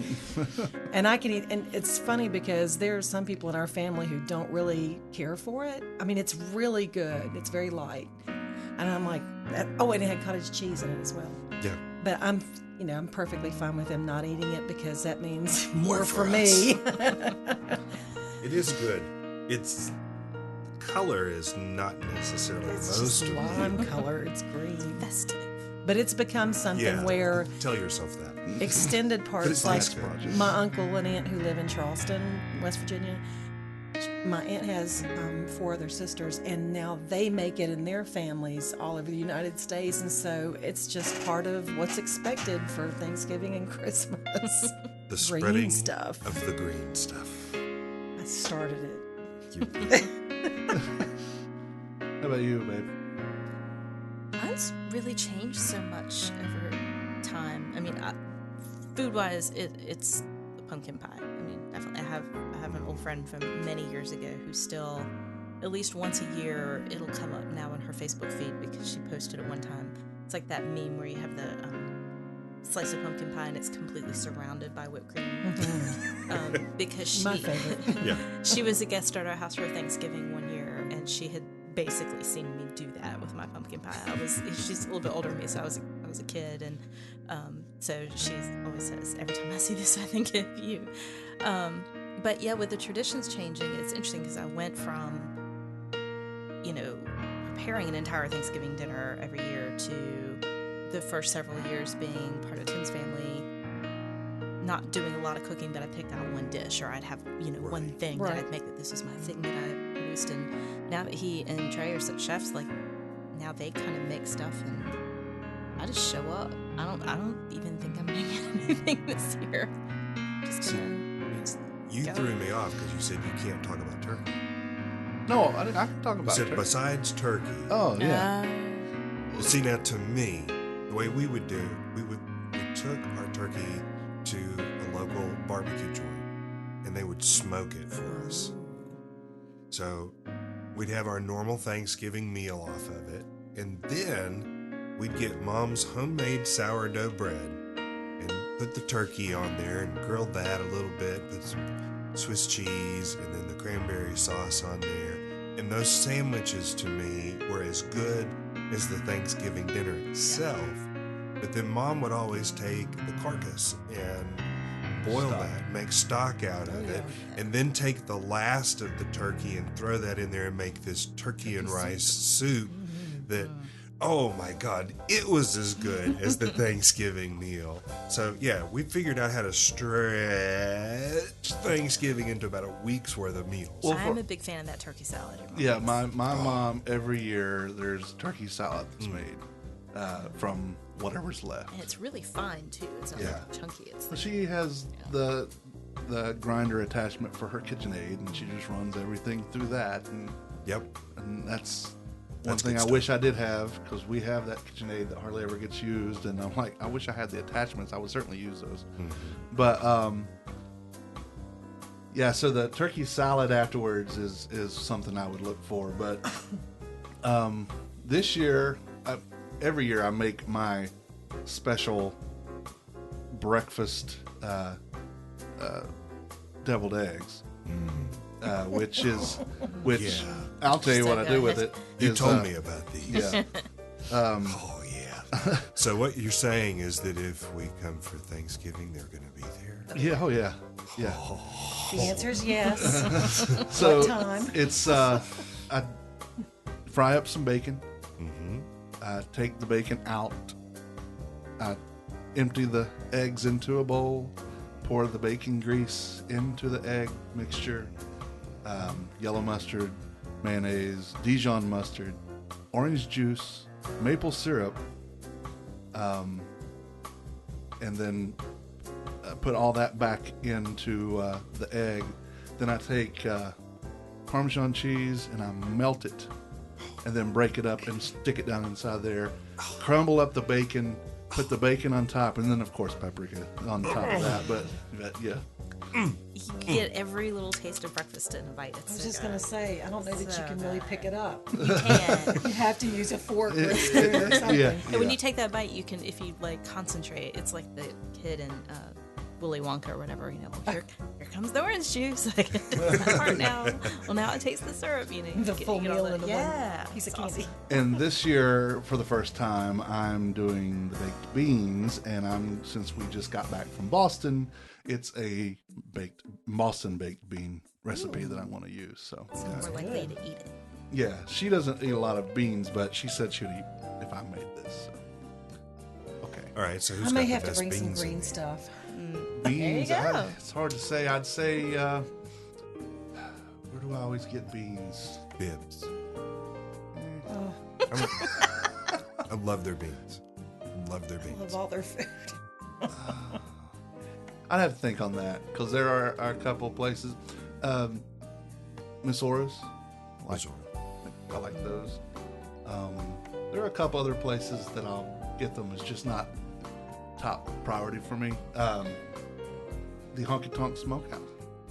And I can eat, and it's funny because there are some people in our family who don't really care for it. It's really good. It's very light. And I'm like, and it had cottage cheese in it as well. Yeah. But I'm perfectly fine with them not eating it because that means more for for me. It is good. Its color is not necessarily It's most just of lime color. It's green. Festive. But it's become something Yeah. where Tell yourself that. extended parts, it's like nice project. my uncle and aunt who live in Charleston, West Virginia. My aunt has 4 other sisters, and now they make it in their families all over the United States, and so it's just part of what's expected for Thanksgiving and Christmas. The Green spreading stuff. of the green stuff. I started it. You- How about you, babe? Mine's really changed so much over time. Food-wise, it's the pumpkin pie. Definitely. I have an old friend from many years ago who still, at least once a year, it'll come up now in her Facebook feed because she posted it one time. It's like that meme where you have the slice of pumpkin pie and it's completely surrounded by whipped cream. Because she, My favorite. yeah. she was a guest at our house for Thanksgiving one year, and she had basically seen me do that with my pumpkin pie. She's a little bit older than me, so I was a kid, and so she always says, every time I see this, I think of you. But yeah, with the traditions changing, it's interesting because I went from, preparing an entire Thanksgiving dinner every year to the first several years being part of Tim's family, not doing a lot of cooking, but I picked out one dish, or I'd have, one thing that I'd make that this is my thing that I produced. And now that he and Trey are such chefs, like, now they kind of make stuff and I just show up I don't even think I'm gonna get anything this year. Just gonna You go. threw me off because you said you can't talk about turkey. No, I can talk You about said turkey. besides turkey. Oh, yeah. Well, see, now to me, the way we would do, we took our turkey to a local barbecue joint, and they would smoke it for us. So we'd have our normal Thanksgiving meal off of it, and then we'd get Mom's homemade sourdough bread and put the turkey on there and grill that a little bit, put some Swiss cheese and then the cranberry sauce on there. And those sandwiches to me were as good as the Thanksgiving dinner itself. But then Mom would always take the carcass and boil that, make stock out of it, and then take the last of the turkey and throw that in there and make this turkey and rice soup that, oh my God, it was as good as the Thanksgiving meal. So yeah, we figured out how to stretch Thanksgiving into about a week's worth of meals. Well, I'm a big fan of that turkey salad. Your mom Yeah, makes. my mom, every year, there's turkey salad that's made from whatever's left. And it's really fine too. It's not Yeah. like chunky. It's like, She has the grinder attachment for her KitchenAid, and she just runs everything through that. Yep. And that's one That's thing good I stuff. wish I did have, because we have that KitchenAid that hardly ever gets used, and I'm like, I wish I had the attachments. I would certainly use those. But yeah, so the turkey salad afterwards is something I would look for. But this year, every year I make my special breakfast deviled eggs, which Yeah. I'll tell you So what I do with good. it. You is, told me about these. Yeah. Oh yeah. So what you're saying is that if we come for Thanksgiving, they're going to be there. Yeah. Oh yeah. Yeah. The answer is yes. So time? it's I fry up some bacon. Mm-hmm. I take the bacon out. I empty the eggs into a bowl. Pour the bacon grease into the egg mixture. Yellow mustard, mayonnaise, Dijon mustard, orange juice, maple syrup, and then put all that back into the egg. Then I take Parmesan cheese and I melt it, and then break it up and stick it down inside there. Crumble up the bacon, put the bacon on top, and then of course paprika on top of that. But yeah, you get every little taste of breakfast in a bite. It's I was so just good. going to say, I don't know that you So can really pick it up. You can. You have to use a fork or a spoon or something. yeah. And when you take that bite, you can, if you like concentrate, it's like the kid in Willy Wonka or whatever, you know, here comes the orange juice. I can do that part now. Well, now I taste the syrup, you know. You The get- full you get all meal the- in the yeah, one piece of it's candy. awesome. And this year, for the first time, I'm doing the baked beans, and since we just got back from Boston, it's a Boston baked bean recipe that I want to use. So So we're likely to eat it. yeah, she doesn't eat a lot of beans, but she said she'd eat if I made this. So. Okay, All right. So I who's may got have the to best bring some beans in green there? stuff. beans. There you go. It's hard to say. I'd say where do I always get beans? Bibs. Oh, I love their beans. Love their I beans. love all their food. I'd have to think on that because there are a couple places. Miss Ora's, I like those. There are a couple other places that I'll get them. It's just not top priority for me. The Honky Tonk Smokehouse.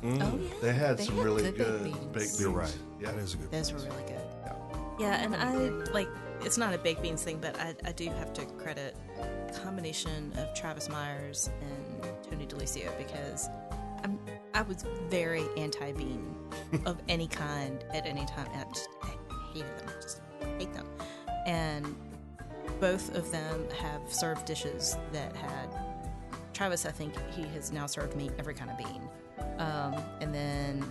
Oh, yeah. They had They some had really good good baked baked beans. beans. You're right. Yeah. That is a good. Those were really good. Yeah. Yeah, and I like, it's not a baked beans thing, but I do have to credit a combination of Travis Myers and Tony DeLucio because I was very anti-bean of any kind at any time, and I hated them. I just hate them. And both of them have served dishes that had Travis. I think he has now served me every kind of bean, and then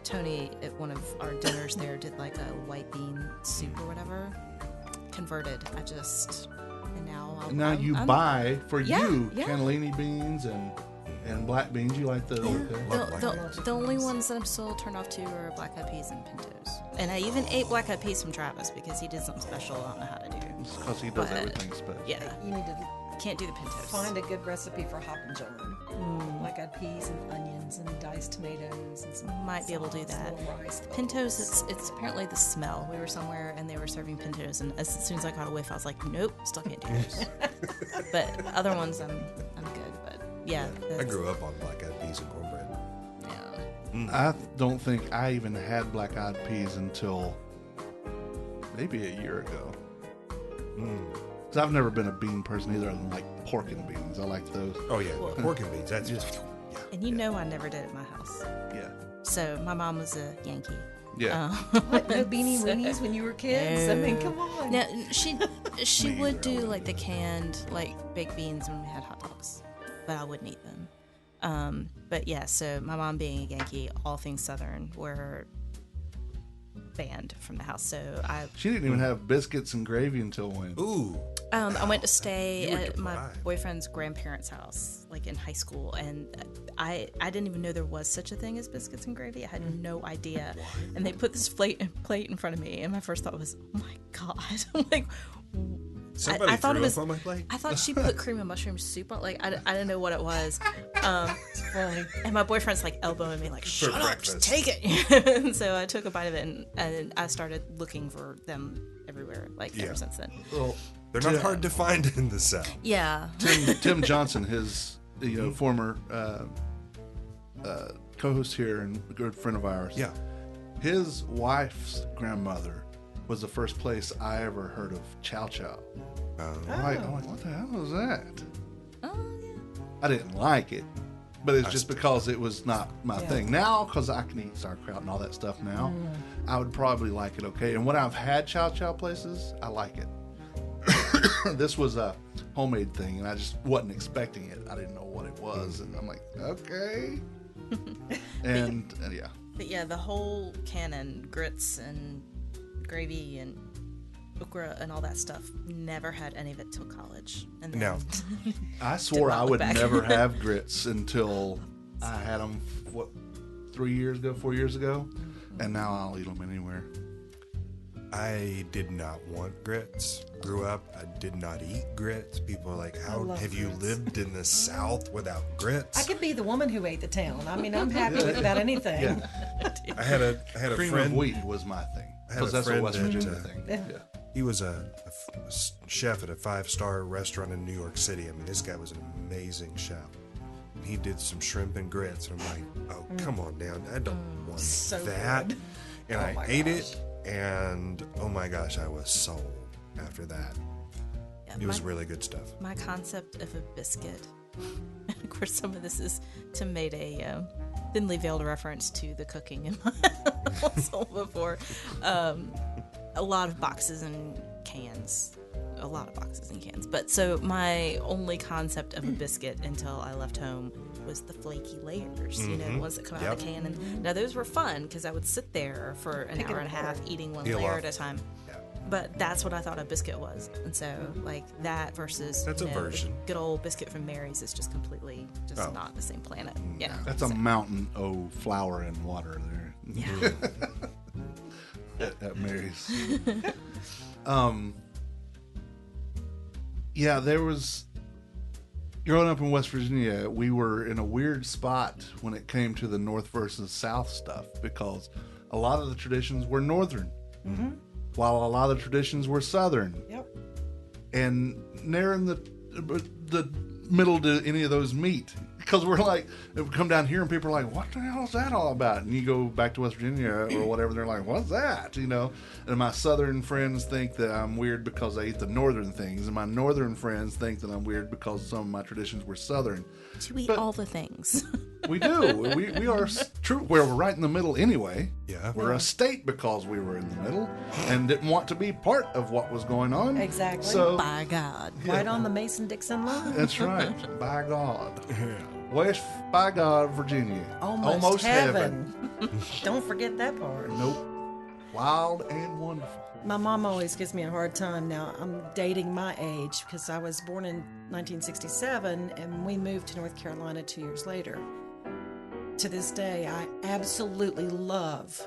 Tony at one of our dinners there did like a white bean soup or whatever. Converted. And now I'm- buy for Yeah, you yeah. cannellini beans and black beans. You like those? Okay. Love black The only ones that I'm still turned off to are black eyed peas and pintos. And I even ate black eyed peas from Travis because he did something special I don't know how to do. Because he does But, everything special. Yeah. You need to Can't do the pintos. Find a good recipe for Hoppin' John. Black-eyed peas and onions and diced tomatoes and some Might be able to do sauce, that. little rice. Pintos, it's apparently the smell. We were somewhere and they were serving pintos, and as soon as I caught a whiff, I was like, nope, still can't do those. But other ones, I'm good. But yeah, I grew up on black-eyed peas and cornbread. Yeah. I don't think I even had black-eyed peas until maybe a year ago. Because I've never been a bean person either, other than like pork and beans. I like those. Oh yeah, pork and beans. That's just And you know I never did at my house. Yeah. So my mom was a Yankee. Yeah. What, no beanie weenies when you were kids? I mean, come on. Now she would do like the canned like baked beans when we had hot dogs, but I wouldn't eat them. But yeah, so my mom being a Yankee, all things Southern were banned from the house. So She didn't even have biscuits and gravy until when? ooh. I went to stay You were at my deprived. boyfriend's grandparents' house, like in high school, and I didn't even know there was such a thing as biscuits and gravy. I had no idea. And they put this plate in front of me, and my first thought was, "Oh my god!" I'm like, Somebody I thought threw it was up on my plate. I thought she put cream and mushroom soup on. Like I didn't know what it was. And my boyfriend's like elbowing me, like, "Shut up, just breakfast. take it." And so I took a bite of it, and I started looking for them everywhere, like Yeah. ever since then. Well, They're not hard to find in the South. Yeah. Tim Johnson, his former co-host here and a good friend of ours. Yeah. His wife's grandmother was the first place I ever heard of chow chow. I'm like, what the hell is that? Oh yeah. I didn't like it, but it's just because it was not my thing. Now, because I can eat sauerkraut and all that stuff now, I would probably like it okay. And when I've had chow chow places, I like it. This was a homemade thing, and I just wasn't expecting it. I didn't know what it was, and I'm like, okay. And yeah. But yeah, the whole canon, grits and gravy and okra and all that stuff, never had any of it till college. And then, Now, I swore not I look would back. never have grits until I had them, 4 years ago, and now I'll eat them anywhere. I did not want grits. Grew up, I did not eat grits. People are like, "How love have you grits. lived in the South without grits?" I could be the woman who ate the town. I mean, I'm happy with about anything. Yeah. I had a Cream friend. of wheat was my thing, I had because a that's a friend West that, Virginia thing. Yeah. He was a chef at a 5-star restaurant in New York City. I mean, this guy was an amazing chef. And he did some shrimp and grits, and I'm like, "Oh, come on down! I don't want so that." good. And Oh I my ate gosh. it, and oh my gosh, I was sold after that. yeah, It was my, really good stuff. my concept of a biscuit. Of course, some of this is to make a thinly veiled reference to the cooking in my household before. A lot of boxes and cans. A lot of boxes and cans. But so my only concept of a biscuit until I left home was the flaky layers, you know, the ones that come out of the can. And now those were fun because I would sit there for an hour and a half eating one Peel layer off. at a time. Yeah. But that's what I thought a biscuit was. And so, like, that versus That's a the version. good old biscuit from Mary's is just completely just Oh. not the same planet. Yeah. That's a mountain of flour and water there. Yeah. at Mary's. Yeah, there was. Growing up in West Virginia, we were in a weird spot when it came to the North versus South stuff because a lot of the traditions were Northern, while a lot of the traditions were Southern. Yep. And near in the middle to any of those meet. Because we're like, we come down here and people are like, what the hell is that all about? And you go back to West Virginia or whatever, they're like, what's that? You know? And my Southern friends think that I'm weird because I eat the Northern things. And my Northern friends think that I'm weird because some of my traditions were Southern. To eat But- all the things. We do. we are true. We're right in the middle anyway. Yeah. We're a state because we were in the middle and didn't want to be part of what was going on. Exactly. So By God. Right on the Mason-Dixon line. that's right. By God. West, by God, Virginia. Almost heaven. Don't forget that part. Nope. Wild and wonderful. My mom always gives me a hard time now. I'm dating my age because I was born in 1967 and we moved to North Carolina 2 years later. To this day, I absolutely love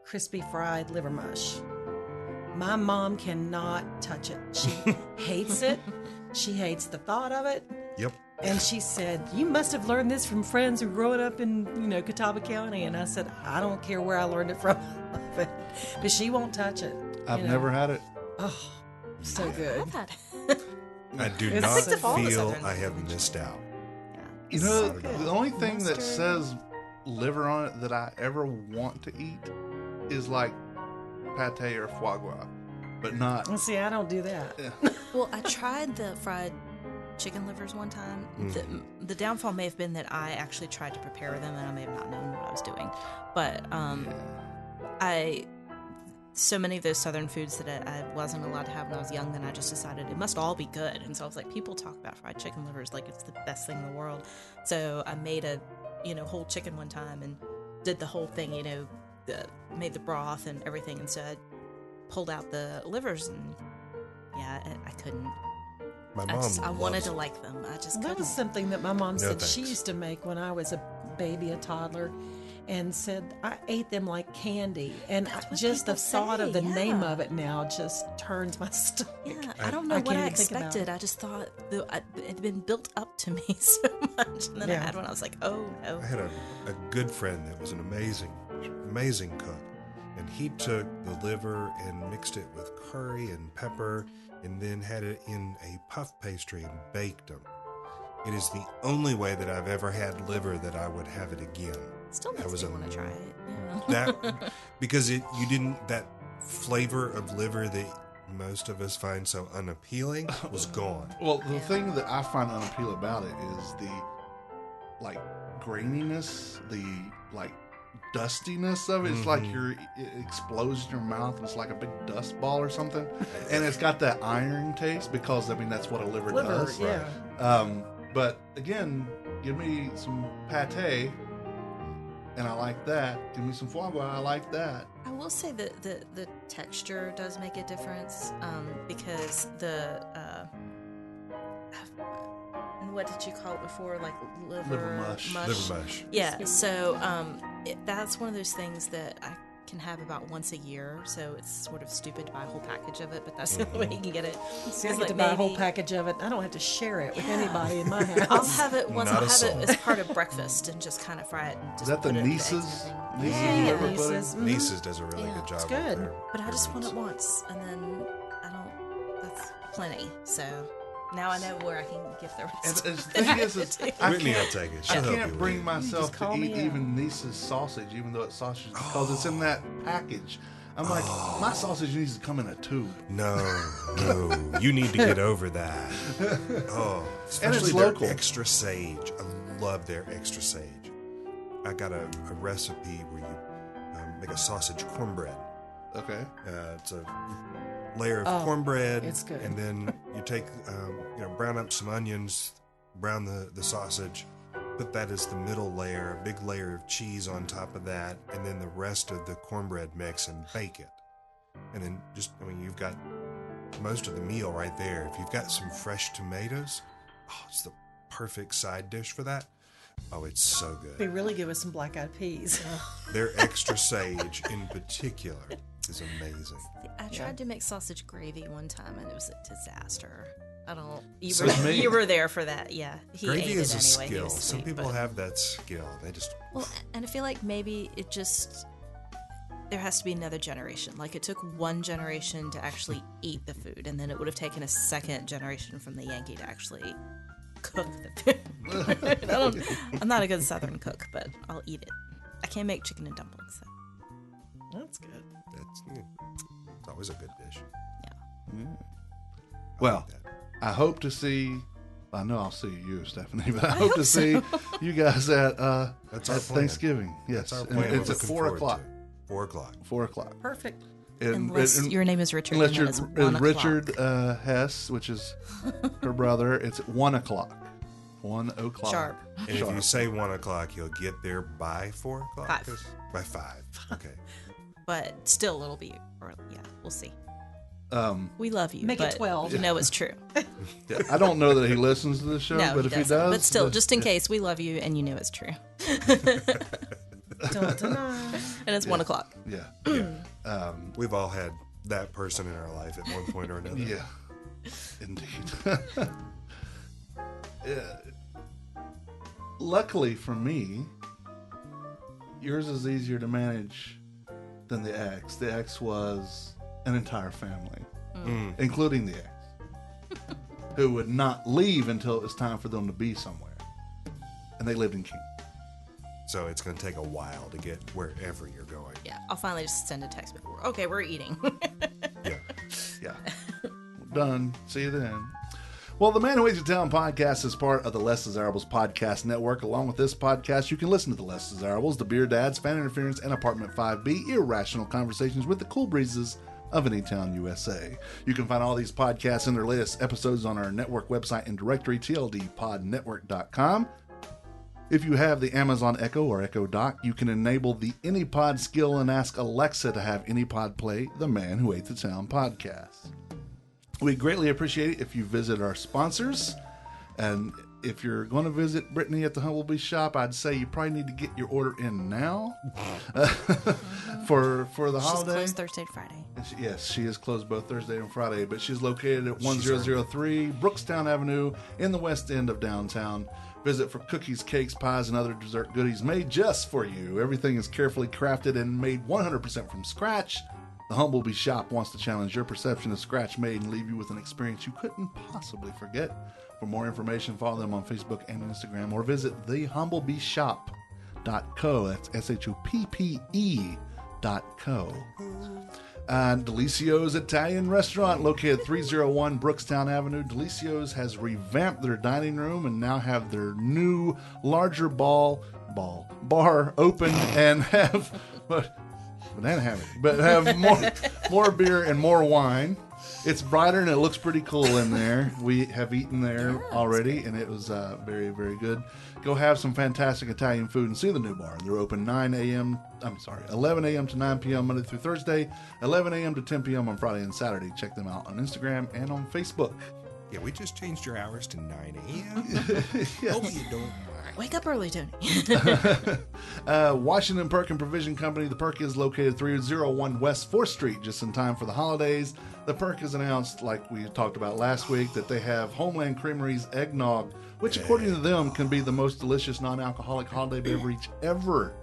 crispy fried liver mush. My mom cannot touch it. She hates it. She hates the thought of it. Yep. And she said, "You must have learned this from friends who growing up in, Catawba County." And I said, "I don't care where I learned it from, but she won't touch it." I've never had it. Oh, so good. I've had I do It's not so all the feel Southern I have language. missed out. You know, So good. the only thing that Mustard. says liver on it that I ever want to eat is like pate or foie gras, but not. Well, see, I don't do that. Well, I tried the fried chicken livers one time. The downfall may have been that I actually tried to prepare them, and I may have not known what I was doing. But so many of those southern foods that I wasn't allowed to have when I was young, then I just decided it must all be good. And so I was like, people talk about fried chicken livers like it's the best thing in the world. So I made a, whole chicken one time and did the whole thing, made the broth and everything. And so I pulled out the livers and I couldn't. My I mom wanted loves to it. like them. I just That couldn't. was something that my mom said she thanks. used to make when I was a baby, a toddler, and said I ate them like candy. And That's what just the people thought of say, the name yeah. of it now just turns my stomach. Yeah, I don't know I what can't I even think about expected. it. I just thought it had been built up to me so much, and then I Yeah. had one. I was like, oh no. I had a good friend that was an amazing cook. And he took the liver and mixed it with curry and pepper and then had it in a puff pastry and baked them. It is the only way that I've ever had liver that I would have it again. Still That makes was me a- want to try it. Yeah. That because that flavor of liver that most of us find so unappealing was gone. Well, the thing that I find unappealing about it is the like graininess, the like dustiness of it. It's like it explodes in your mouth. It's like a big dust ball or something, and it's got that iron taste because that's what a liver does. yeah. But again, give me some pate, and I like that. Give me some foie gras, I like that. I will say that the texture does make a difference because the what did you call it before? Like liver mush. Liver mush. Yeah, so that's one of those things that I can have about once a year. So it's sort of stupid to buy a whole package of it, but that's the only way you can get it. See, I It's get to like buy a whole maybe- package of it. I don't have to share it with Yeah. anybody in my house. I'll have it once. Not I'll a have soul. it as part of breakfast and just kind of fry it. And just Is that the put it with eggs and Niece's? everything. Niece's Yeah, liver pudding? Nieces, mhm. Nieces does a really Yeah, good job. it's with good. their But I just want liver. it once, and then I don't. That's plenty. So now I know where I can get the rest. And the thing is I Whitney will can't, take it. I She'll help you can't with bring it. myself just to call eat me even Niece's sausage, even though it's sausage, because it's in that package. I'm like, my sausage needs to come in a tube. No, you need to get over that. Oh, And it's especially their local. extra sage. I love their extra sage. I got a recipe where you make a sausage cornbread. Okay. It's a layer of Oh, cornbread. it's good. And then you take, brown up some onions, brown the sausage, put that as the middle layer, a big layer of cheese on top of that, and then the rest of the cornbread mix and bake it. And then you've got most of the meal right there. If you've got some fresh tomatoes, it's the perfect side dish for that. Oh, it's so Be good. really good with some black-eyed peas. Their extra sage in particular is amazing. I tried to make sausage gravy one time, and it was a disaster. I don't. So is me. You were there for that, yeah. He Gravy ate is it a anyway. He skill. was Some sweet, people but- have that skill. They just Well, and I feel like maybe it just there has to be another generation. Like it took one generation to actually eat the food, and then it would have taken a second generation from the Yankee to actually cook the food. I'm not a good Southern cook, but I'll eat it. I can't make chicken and dumplings. So. That's good. it's always a good dish. Well, that. I hope to see. I know I'll see you, Stephanie, but I hope to see you guys at That's our at plan. Thanksgiving. Yes, That's our And plan. it's We're at looking 4 forward o'clock. to it. 4 o'clock. 4 o'clock. Perfect. Unless your name is Richard. Unless and you're then it's 1 Richard o'clock. Hess, which is her brother, it's at 1 o'clock. 1 o'clock. Sharp. And if you say 1 o'clock, you'll get there by 4 o'clock? 5. By 5. Okay. But still, it'll be early. Yeah, we'll see. Um, We love you. Make it but 12. You know it's true. yeah, I don't know that he listens to the show, No, but if he doesn't. does, But still, then- just in case, we love you and you know it's true. Dun, dun, dun. And it's 1 o'clock. yeah, We've all had that person in our life at one point or another. yeah. Indeed. Yeah. Luckily for me, yours is easier to manage than the ex. The ex was an entire family, including the ex, who would not leave until it was time for them to be somewhere. And they lived in King. So it's going to take a while to get wherever you're going. Yeah, I'll finally just send a text. Okay, we're eating. Yeah. Yeah. Done. See you then. Well, the Man Who Hates the Town podcast is part of the Less Desirables podcast network. Along with this podcast, you can listen to the Less Desirables, the Beer Dads, Fan Interference, and Apartment 5B, irrational conversations with the cool breezes of Anytown, USA. You can find all these podcasts and their latest episodes on our network website and directory, tldpodnetwork.com. If you have the Amazon Echo or Echo Dot, you can enable the AnyPod skill and ask Alexa to have AnyPod play the Man Who Hates the Town podcast. We greatly appreciate it if you visit our sponsors. And if you're going to visit Brittany at the Humblebee shop, I'd say you probably need to get your order in now for the She's holiday. closed Thursday and Friday. Yes, she is closed both Thursday and Friday, but she's located at 1003 Brookstown Avenue in the west end of downtown. Visit for cookies, cakes, pies, and other dessert goodies made just for you. Everything is carefully crafted and made 100% from scratch. The Humblebee shop wants to challenge your perception of scratch made and leave you with an experience you couldn't possibly forget. For more information, follow them on Facebook and Instagram, or visit thehumblebeeshop.co. That's SHOPPE.co. And Delicio's Italian Restaurant, located 301 Brookstown Avenue. Delicio's has revamped their dining room and now have their new, larger bar open and have more beer and more wine. It's brighter and it looks pretty cool in there. We have eaten there already, and it was very, very good. Go have some fantastic Italian food and see the new bar. They're open 11 a.m. to 9 p.m. Monday through Thursday, 11 a.m. to 10 p.m. on Friday and Saturday. Check them out on Instagram and on Facebook. Yeah, we just changed your hours to 9 a.m. Hope you don't mind. Wake up early, Tony. Washington Perk and Provision Company. The Perk is located 301 West 4th Street, just in time for the holidays. The Perk has announced, like we talked about last week, that they have Homeland Creamery's eggnog, which according to them can be the most delicious non-alcoholic holiday beverage ever.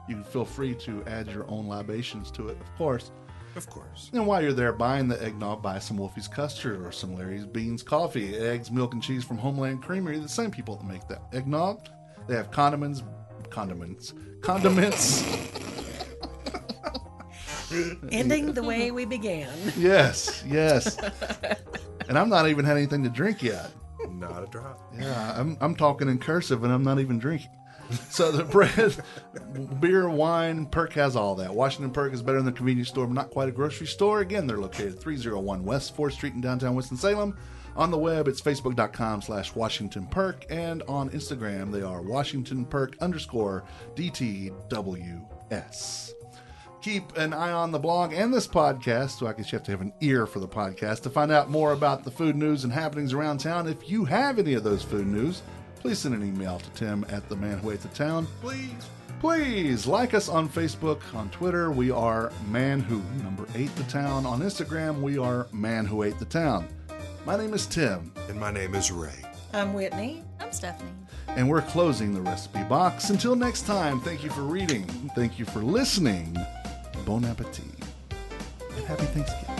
You can feel free to add your own libations to it, of course. Of course. And while you're there buying the eggnog, buy some Wolfie's Custard or some Larry's Beans Coffee, eggs, milk, and cheese from Homeland Creamery, the same people that make that eggnog. They have condiments. Ending the way we began. Yes. And I'm not even had anything to drink yet. Not a drop. Yeah, I'm talking in cursive and I'm not even drinking. So the bread, beer, wine, Perk has all that. Washington Perk is better than a convenience store, but not quite a grocery store. Again, they're located 301 West 4th Street in downtown Winston-Salem. On the web, it's facebook.com/Washington Perk, and on Instagram, they are Washington Perk _DTWS. Keep an eye on the blog and this podcast, so I guess you have to have an ear for the podcast to find out more about the food news and happenings around town. If you have any of those food news, please send an email to Tim at the Man Who Hates the Town. Please like us on Facebook. On Twitter, we are Man Who 8 the Town. On Instagram, we are Man Who Ate the Town. My name is Tim. And my name is Ray. I'm Whitney. I'm Stephanie. And we're closing the recipe box. Until next time, thank you for reading. Thank you for listening. Bon appetit. And happy Thanksgiving.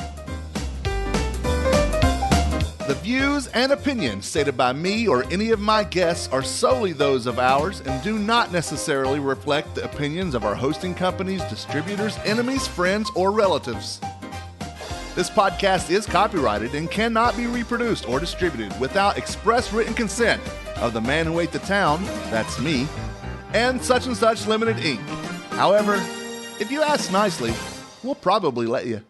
The views and opinions stated by me or any of my guests are solely those of ours and do not necessarily reflect the opinions of our hosting companies, distributors, enemies, friends, or relatives. This podcast is copyrighted and cannot be reproduced or distributed without express written consent of the Man Who Ate the Town, that's me, and Such Limited Inc. However, if you ask nicely, we'll probably let you.